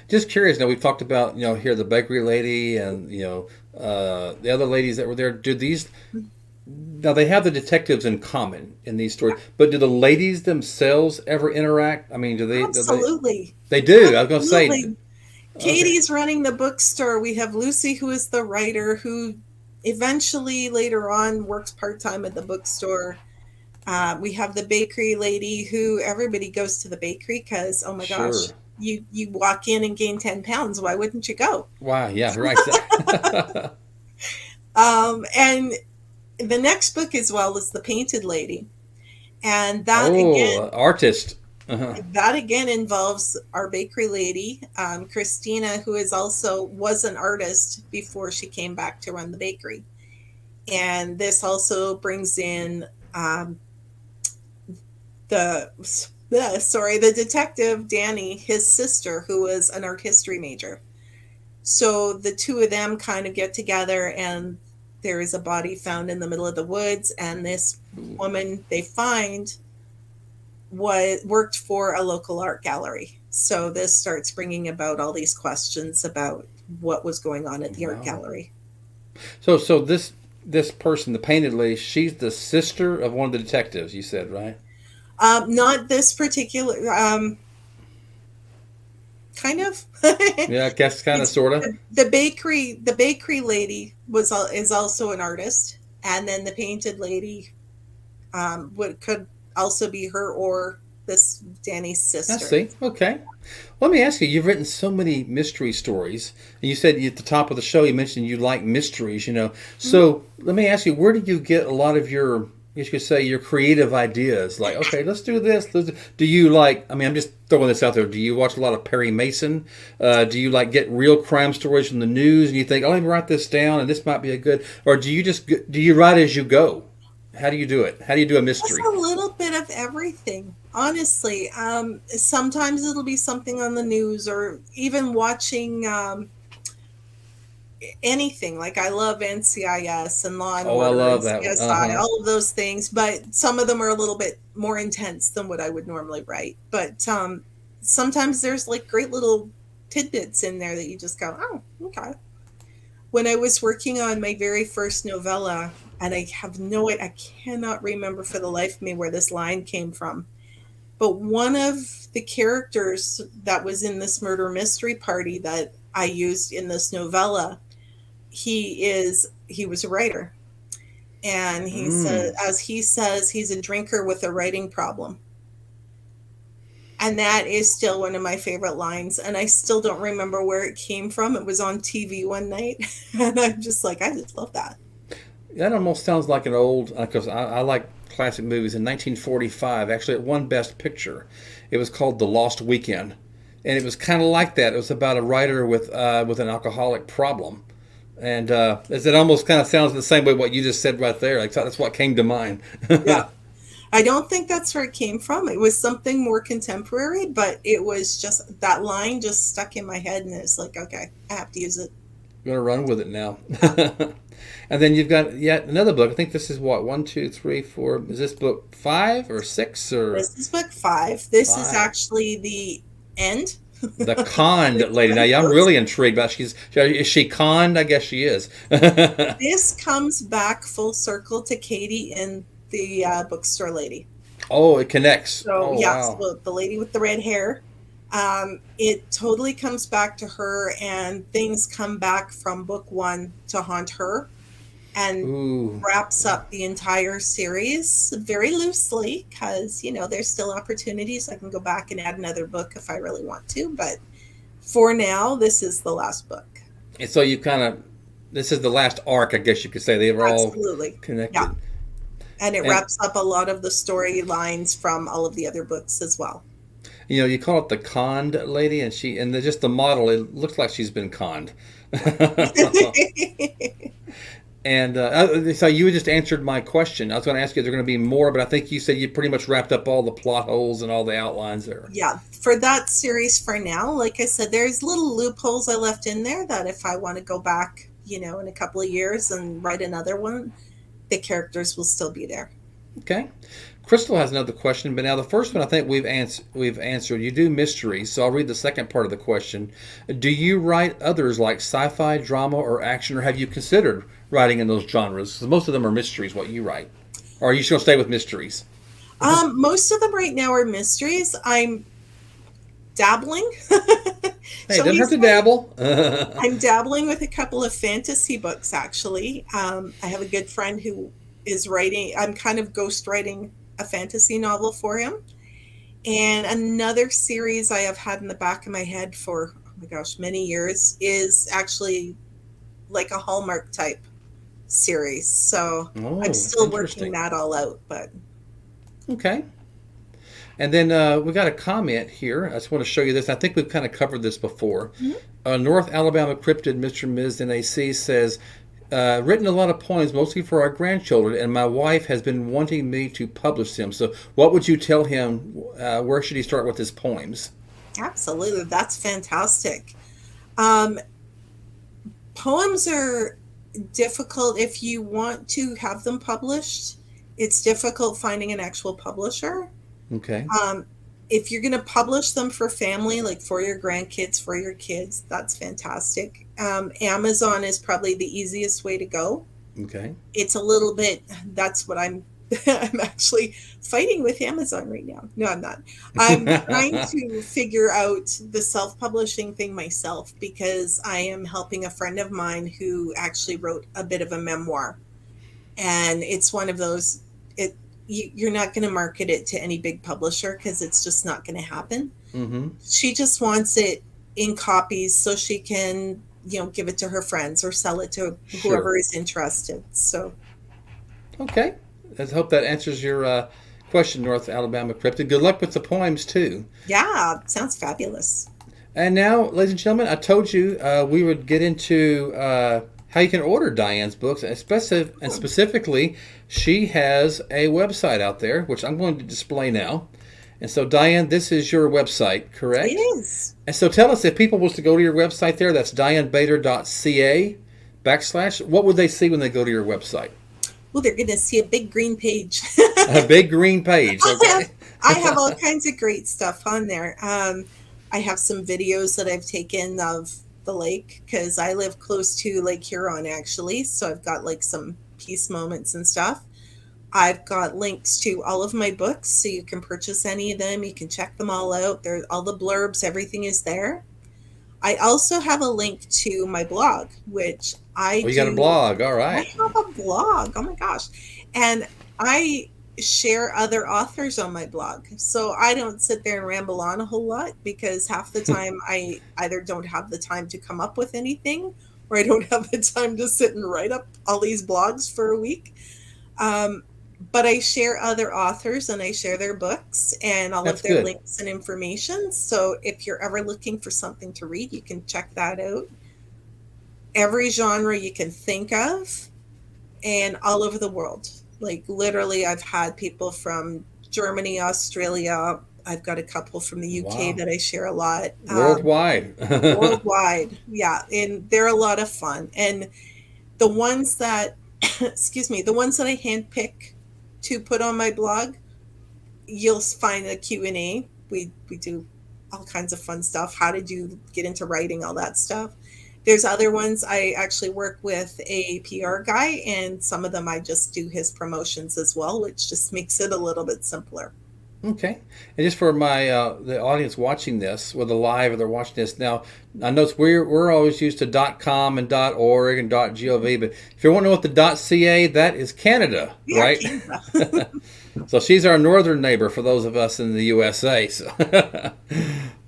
Just curious. Now we've talked about here the bakery lady and the other ladies that were there. Do these now they have the detectives in common in these stories, but do the ladies themselves ever interact? I mean, do they? absolutely, They do. I was going to say. absolutely. Katie's running the bookstore. We have Lucy, who is the writer, who eventually later on works part-time at the bookstore. We have the bakery lady, who everybody goes to the bakery because, oh my gosh, Sure. you walk in and gain 10 pounds. Why wouldn't you go? Wow. Yeah. Right. And the next book as well is The Painted Lady. And that Oh, artist. Uh-huh. that again involves our bakery lady, Christina, who was an artist before she came back to run the bakery. And this also brings in the detective Danny, his sister, who was an art history major. So the two of them kind of get together, and there is a body found in the middle of the woods, and this woman they find worked for a local art gallery. So this starts bringing about all these questions about what was going on at the art gallery. So this person, the painted lady, she's the sister of one of the detectives. You said, right? Not this particular. Kind of. Yeah, I guess kind of, sort of. The bakery lady is also an artist, and then the painted lady could also be her or this Danny's sister. I see. Okay. Let me ask you, you've written so many mystery stories, and you said at the top of the show you mentioned you like mysteries, So let me ask you, where do you get a lot of your, you could say, your creative ideas? Like, okay, let's do this. Do you like, I mean, I'm just throwing this out there. Do you watch a lot of Perry Mason? Do you get real crime stories from the news and you think, oh, let me write this down and this might be a good, or do you write as you go? How do you do it? How do you do a mystery? Just a little bit of everything, honestly. Sometimes it'll be something on the news, or even watching anything. Like, I love NCIS and Law and Order. I love and that. CSI, all of those things. But some of them are a little bit more intense than what I would normally write. But sometimes there's great little tidbits in there that you just go, oh, okay. When I was working on my very first novella, and I cannot remember for the life of me where this line came from. But one of the characters that was in this murder mystery party that I used in this novella, he was a writer. And he said, as he says, he's a drinker with a writing problem. And that is still one of my favorite lines. And I still don't remember where it came from. It was on TV one night. And I'm just I just love that. That almost sounds like an old, because I like classic movies. In 1945, actually, it won Best Picture. It was called The Lost Weekend. And it was kind of like that. It was about a writer with an alcoholic problem. And it almost kind of sounds the same way what you just said right there. That's what came to mind. Yeah. I don't think that's where it came from. It was something more contemporary, but it was just, that line just stuck in my head, and it's okay, I have to use it. I'm going to run with it now. And then you've got yet another book. I think this is what, 1, 2, 3, 4. Is this book 5 or 6? Or This is book 5. This is actually the end. The conned lady. Now, I'm really intrigued about. Is she conned? I guess she is. This comes back full circle to Katie and the bookstore lady. Oh, it connects. So wow. So the lady with the red hair. It totally comes back to her, and things come back from book 1 to haunt her. and Ooh. wraps up the entire series very loosely because, there's still opportunities. I can go back and add another book if I really want to. But for now, this is the last book. And so you kind of, this is the last arc, I guess you could say. They were all Absolutely. Yeah. connected. And it And, wraps up a lot of the storylines from all of the other books as well. you call it the conned lady, and just the model, it looks like she's been conned. And so you just answered my question. I was going to ask you if there are going to be more, but I think you said you pretty much wrapped up all the plot holes and all the outlines there. Yeah, for that series for now, like I said, there's little loopholes I left in there that if I want to go back, in a couple of years and write another one, the characters will still be there. Okay. Crystal has another question, but now the first one I think we've answered. You do mysteries, so I'll read the second part of the question. Do you write others like sci-fi, drama, or action, or have you considered writing in those genres? Because most of them are mysteries, what you write. Or are you just going to stay with mysteries? Most of them right now are mysteries. I'm dabbling. Hey, it doesn't hurt to dabble. I'm dabbling with a couple of fantasy books, actually. I have a good friend who is writing, I'm kind of ghost writing a fantasy novel for him. And another series I have had in the back of my head for, oh my gosh, many years is actually like a Hallmark type series. So I'm still working that all out, but. Okay. And then we got a comment here. I just want to show you this. I think we've kind of covered this before. Mm-hmm. North Alabama Cryptid Mr. and Ms. NAC says, written a lot of poems, mostly for our grandchildren, and my wife has been wanting me to publish them. So what would you tell him? Where should he start with his poems? Absolutely. That's fantastic. Poems are difficult if you want to have them published. It's difficult finding an actual publisher. Okay. If you're going to publish them for family, like for your grandkids, for your kids, that's fantastic. Amazon is probably the easiest way to go. Okay. It's a little bit, that's what I'm actually fighting with Amazon right now. No, I'm not. I'm trying to figure out the self-publishing thing myself because I am helping a friend of mine who actually wrote a bit of a memoir. And it's one of those, you're not going to market it to any big publisher because it's just not going to happen. Mm-hmm. She just wants it in copies so she can, give it to her friends or sell it to whoever is interested. So, okay. I hope that answers your question, North Alabama Cryptid. Good luck with the poems too. Yeah, sounds fabulous. And now, ladies and gentlemen, I told you we would get into how you can order Diane's books, and specifically, she has a website out there, which I'm going to display now. And so, Diane, this is your website, correct? It is. And so tell us, if people was to go to your website there, that's dianebator.ca / what would they see when they go to your website? Well, they're going to see a big green page. A big green page, okay. I have all kinds of great stuff on there. I have some videos that I've taken of the lake because I live close to Lake Huron, actually. So I've got like some peace moments and stuff. I've got links to all of my books, so you can purchase any of them. You can check them all out. There's all the blurbs, everything is there. I also have a link to my blog, which you got a blog, all right. I have a blog, oh my gosh. And I share other authors on my blog. So I don't sit there and ramble on a whole lot because half the time I either don't have the time to come up with anything or I don't have the time to sit and write up all these blogs for a week. But I share other authors and I share their books and all of their links and information. So if you're ever looking for something to read, you can check that out. Every genre you can think of and all over the world. Like literally, I've had people from Germany, Australia. I've got a couple from the UK that I share a lot. Worldwide. Worldwide, yeah. And they're a lot of fun. And the ones that, the ones that I handpick to put on my blog, you'll find a Q&A. We do all kinds of fun stuff. How did you get into writing, all that stuff. There's other ones I actually work with a PR guy, and some of them I just do his promotions as well, which just makes it a little bit simpler. Okay. And just for my the audience watching this, whether live or they're watching this now, I know we're always used to .com and .org and .gov, but if you want to know what the .ca, that is Canada, Yeah, right? Canada. So she's our northern neighbor for those of us in the USA.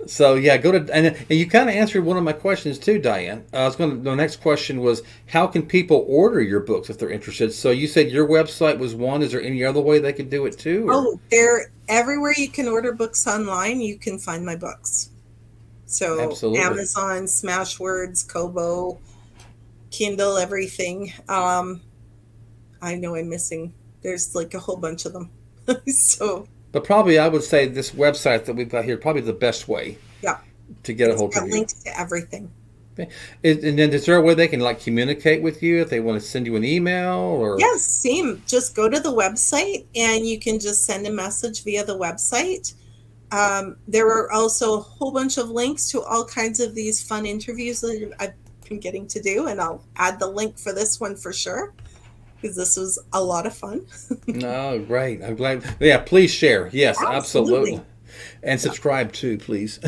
So yeah, go to and you kind of answered one of my questions too, Diane. The next question was how can people order your books if they're interested? So you said your website was one. Is there any other way they could do it too? Or? Oh, they're everywhere you can order books online. You can find my books. So Absolutely. Amazon, Smashwords, Kobo, Kindle, everything. I know I'm missing. There's like a whole bunch of them. So. But probably I would say this website that we've got here probably the best way Yeah. to get a hold It's of got you. links to everything. Okay. And then is there a way they can like communicate with you if they want to send you an email or? Yes, same. Just go to the website and you can just send a message via the website. There are also a whole bunch of links to all kinds of these fun interviews that I've been getting to do, and I'll add the link for this one for sure because this was a lot of fun. No, great. I'm glad. Yeah, please share. Yes, absolutely. Absolutely. And subscribe too, please.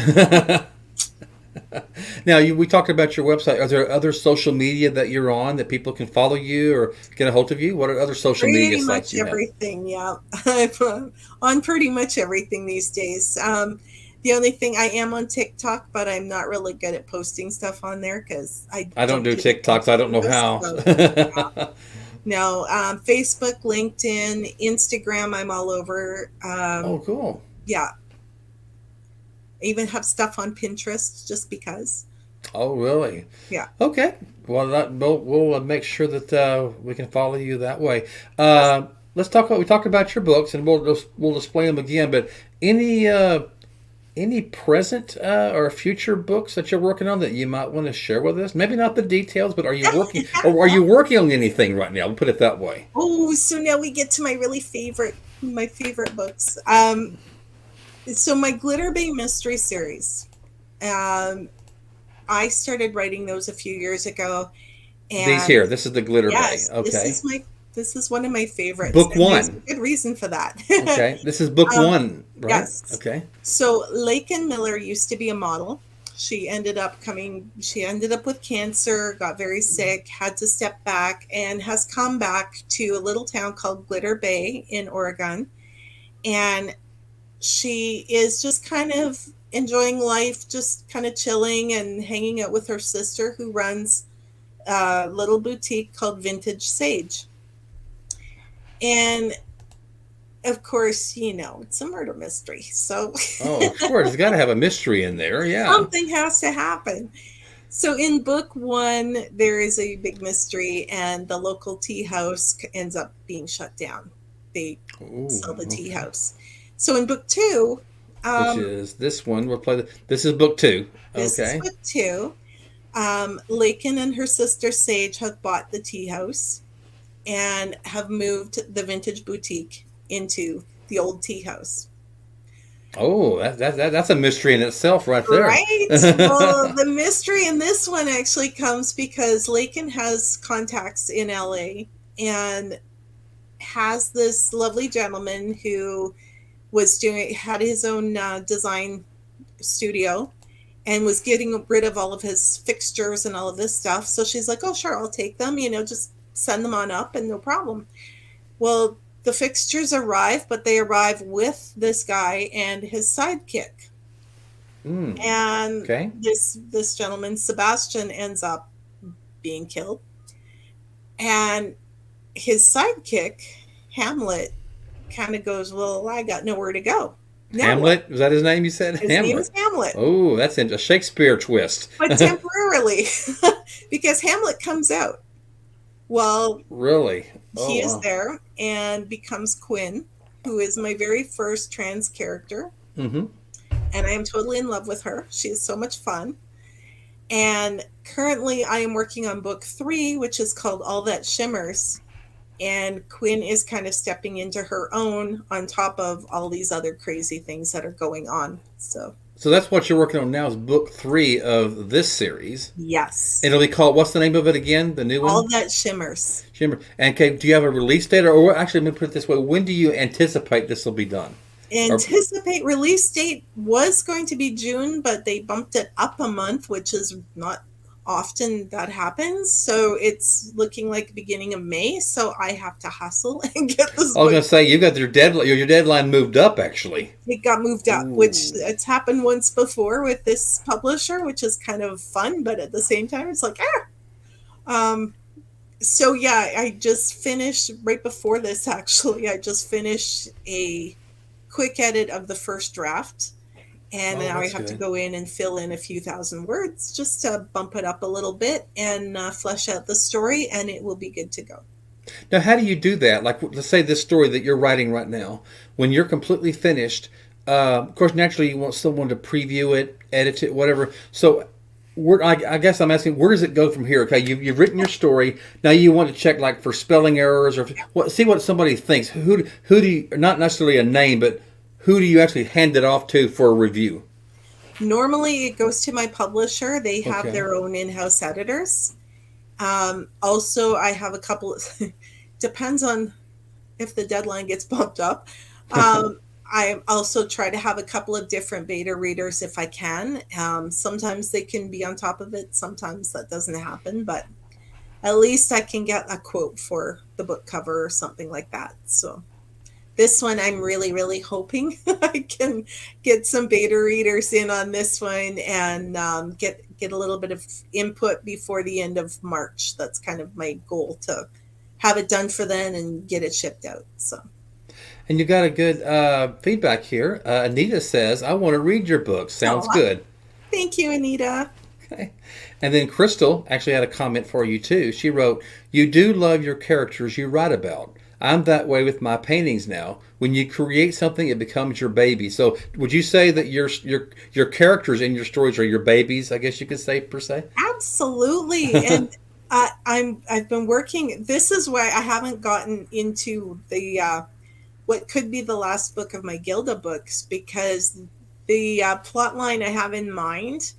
Now, we talked about your website. Are there other social media that you're on that people can follow you or get a hold of you? What are other social media sites you have? Pretty much everything, yeah. I'm on pretty much everything these days. The only thing, I am on TikTok, but I'm not really good at posting stuff on there because I don't do TikToks. I don't know how. So, yeah. No, Facebook, LinkedIn, Instagram, I'm all over. Oh, cool. Yeah. I even have stuff on Pinterest just because. Oh, really? Yeah. Okay. Well, we'll make sure that we can follow you that way. Let's talk about your books, and we'll display them again. But any present or future books that you're working on that you might want to share with us? Maybe not the details, but are you working on anything right now? We'll put it that way. Oh, so now we get to my favorite books. So my Glitter Bay Mystery series. I started writing those a few years ago. And These here. This is the Glitter yes, Bay. Okay. This is one of my favorites. Book and one. There's a good reason for that. Okay. This is book one, right? Yes. Okay. So Laken Miller used to be a model. She ended up with cancer, got very sick, had to step back, and has come back to a little town called Glitter Bay in Oregon. And she is just kind of enjoying life, just kind of chilling and hanging out with her sister who runs a little boutique called Vintage Sage. And of course, it's a murder mystery. So Oh, of course. It's got to have a mystery in there. Yeah. something has to happen. So in book one, there is a big mystery, and the local tea house ends up being shut down. They sell the tea house. So in book two, which is this one. This is book two. This is book two. Laken and her sister Sage have bought the tea house and have moved the vintage boutique into the old tea house. Oh, that's a mystery in itself right there. Right? Well, the mystery in this one actually comes because Laken has contacts in LA and has this lovely gentleman who had his own design studio and was getting rid of all of his fixtures and all of this stuff. So she's like, oh, sure, I'll take them, just send them on up and no problem. Well, the fixtures arrive, but they arrive with this guy and his sidekick. And this gentleman, Sebastian, ends up being killed. And his sidekick, Hamlet, kind of goes, well, I got nowhere to go. Now Hamlet? Was that his name you said? His name is Hamlet. Oh, that's a Shakespeare twist. But temporarily, because Hamlet comes out. Well, really? He is there and becomes Quinn, who is my very first trans character. Mm-hmm. And I am totally in love with her. She is so much fun. And currently I am working on book 3, which is called All That Shimmers. And Quinn is kind of stepping into her own on top of all these other crazy things that are going on. So that's what you're working on now is book 3 of this series. Yes. It'll be called, what's the name of it again? The new one? All That Shimmers. And do you have a release date? Or actually, let me put it this way. When do you anticipate this will be done? Anticipate release date was going to be June, but they bumped it up a month, which is not often that happens. So it's looking like the beginning of May. So I have to hustle and get this I was book. going to say, you got your deadline moved up, actually. It got moved up, which it's happened once before with this publisher, which is kind of fun, but at the same time, it's like, So yeah, I just finished right before this. Actually, I just finished a quick edit of the first draft, and now I have to go in and fill in a few thousand words just to bump it up a little bit and flesh out the story, and it will be good to go. Now, how do you do that? Like, let's say this story that you're writing right now, when you're completely finished, of course, naturally, you want someone to preview it, edit it, whatever. So, I guess I'm asking, where does it go from here? Okay, you've written your story. Now you want to check like for spelling errors or see what somebody thinks. Who do you, not necessarily a name, but who do you actually hand it off to for a review? Normally, it goes to my publisher. They have their own in-house editors. Also, I have a couple. Depends on if the deadline gets bumped up. I also try to have a couple of different beta readers if I can. Sometimes they can be on top of it. Sometimes that doesn't happen, but at least I can get a quote for the book cover or something like that. So this one, I'm really, really hoping I can get some beta readers in on this one and get a little bit of input before the end of March. That's kind of my goal, to have it done for then and get it shipped out. So. And you got a good feedback here. Anita says, I want to read your book. Sounds good. Thank you, Anita. Okay. And then Crystal actually had a comment for you, too. She wrote, you do love your characters you write about. I'm that way with my paintings now. When you create something, it becomes your baby. So would you say that your characters in your stories are your babies, I guess you could say, per se? Absolutely. And I've been working. This is why I haven't gotten into the what could be the last book of my Gilda books, because the plot line I have in mind,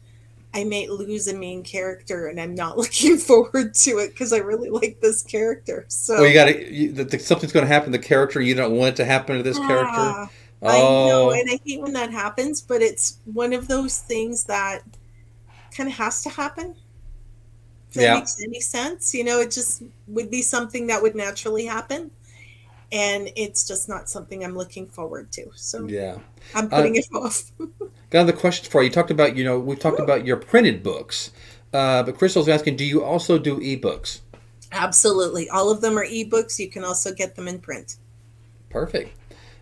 I may lose a main character, and I'm not looking forward to it because I really like this character. So something's going to happen to the character. You don't want it to happen to this character. I know, and I hate when that happens, but it's one of those things that kind of has to happen. If that makes any sense, it just would be something that would naturally happen. And it's just not something I'm looking forward to. So I'm putting it off. Got another question for you. You talked about, we talked about your printed books. But Crystal's asking, do you also do ebooks? Absolutely. All of them are ebooks. You can also get them in print. Perfect.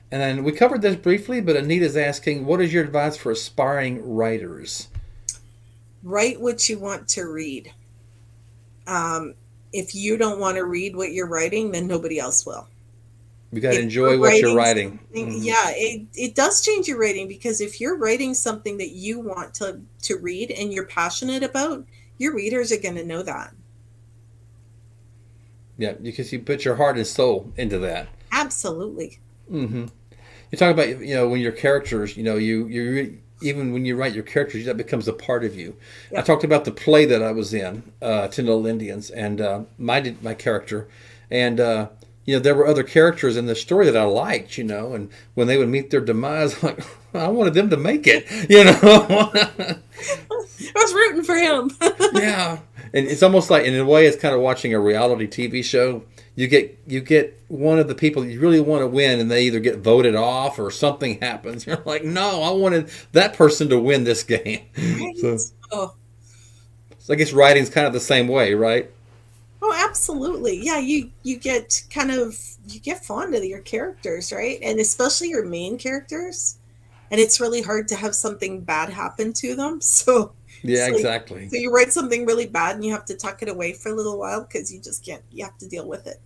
And then we covered this briefly, but Anita's asking, what is your advice for aspiring writers? Write what you want to read. If you don't want to read what you're writing, then nobody else will. You got to enjoy what you're writing. Yeah, it does change your writing, because if you're writing something that you want to read and you're passionate about, your readers are going to know that. Yeah, because you put your heart and soul into that. Absolutely. Mm-hmm. You talk about, when your characters, you even when you write your characters, that becomes a part of you. Yep. I talked about the play that I was in, Ten Little Indians, and my character, and there were other characters in the story that I liked, and when they would meet their demise, I'm like, I wanted them to make it, I was rooting for him. Yeah. And it's almost like, in a way, it's kind of watching a reality TV show. You get one of the people you really want to win, and they either get voted off or something happens. You're like, no, I wanted that person to win this game. Right. So I guess writing's kind of the same way, right? Oh, absolutely. Yeah, you get fond of your characters, right? And especially your main characters. And it's really hard to have something bad happen to them. So exactly. So you write something really bad and you have to tuck it away for a little while because you just can't. You have to deal with it.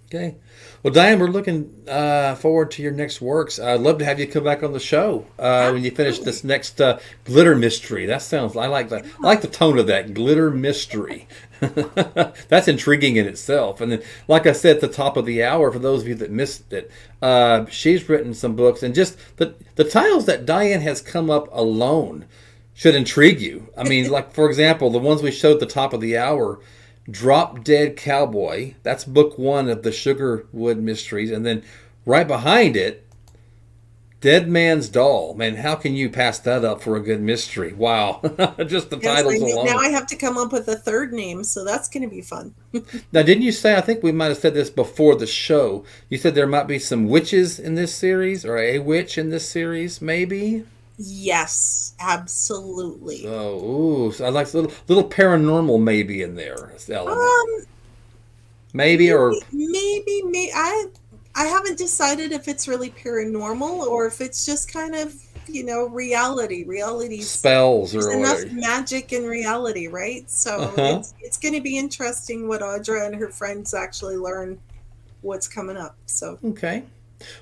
Okay. Well, Diane, we're looking forward to your next works. I'd love to have you come back on the show when you finish this next glitter mystery. That sounds. I like that. I like the tone of that glitter mystery. That's intriguing in itself. And then, like I said at the top of the hour, for those of you that missed it, she's written some books, and just the titles that Diane has come up alone should intrigue you. I mean, like, for example, the ones we showed at the top of the hour. Drop Dead Cowboy. That's book 1 of the Sugarwood Mysteries. And then right behind it, Dead Man's Doll. Man, how can you pass that up for a good mystery? Wow. Just the Yes, titles alone. now I have to come up with a third name, so that's going to be fun. Now, didn't you say, I think we might have said this before the show, you said there might be some witches in this series, or a witch in this series, maybe? Yes, absolutely. Oh, ooh, so I like a little paranormal maybe in there, this element. Maybe, or maybe I haven't decided if it's really paranormal or if it's just kind of, reality. Reality's spells or there's enough whatever. magic in reality, right? So it's going to be interesting what Audra and her friends actually learn what's coming up. So Okay.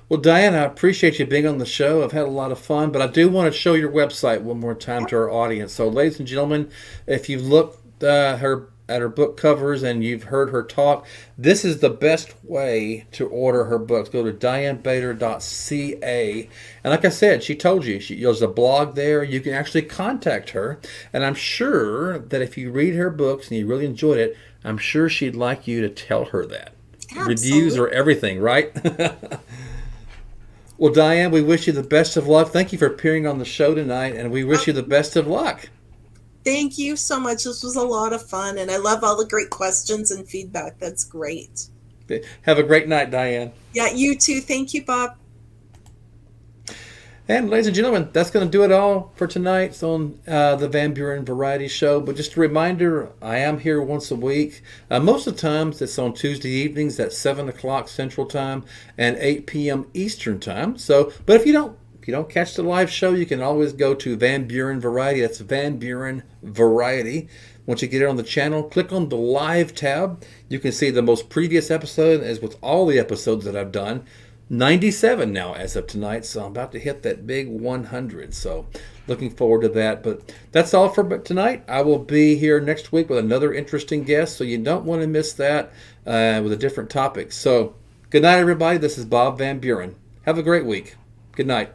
Well, Diane, I appreciate you being on the show. I've had a lot of fun, but I do want to show your website one more time to our audience. So, ladies and gentlemen, if you've looked at her book covers and you've heard her talk, this is the best way to order her books. Go to dianebator.ca. And like I said, she told you, there's a blog there. You can actually contact her. And I'm sure that if you read her books and you really enjoyed it, I'm sure she'd like you to tell her that. Absolutely. Reviews are everything, right? Well, Diane, we wish you the best of luck. Thank you for appearing on the show tonight, and we wish you the best of luck. Thank you so much. This was a lot of fun, and I love all the great questions and feedback. That's great. Have a great night, Diane. Yeah, you too. Thank you, Bob. And ladies and gentlemen, that's going to do it all for tonight on the Van Buren Variety Show. But just a reminder, I am here once a week. Most of the times it's on Tuesday evenings at 7 o'clock Central Time and 8 p.m. Eastern Time. But if you don't catch the live show, you can always go to Van Buren Variety. That's Van Buren Variety. Once you get it on the channel, click on the live tab. You can see the most previous episode, as with all the episodes that I've done. 97 now as of tonight, so I'm about to hit that big 100. So looking forward to that. But that's all for tonight. I will be here next week with another interesting guest, so you don't want to miss that with a different topic. So good night, everybody. This is Bob Van Buren. Have a great week. Good night.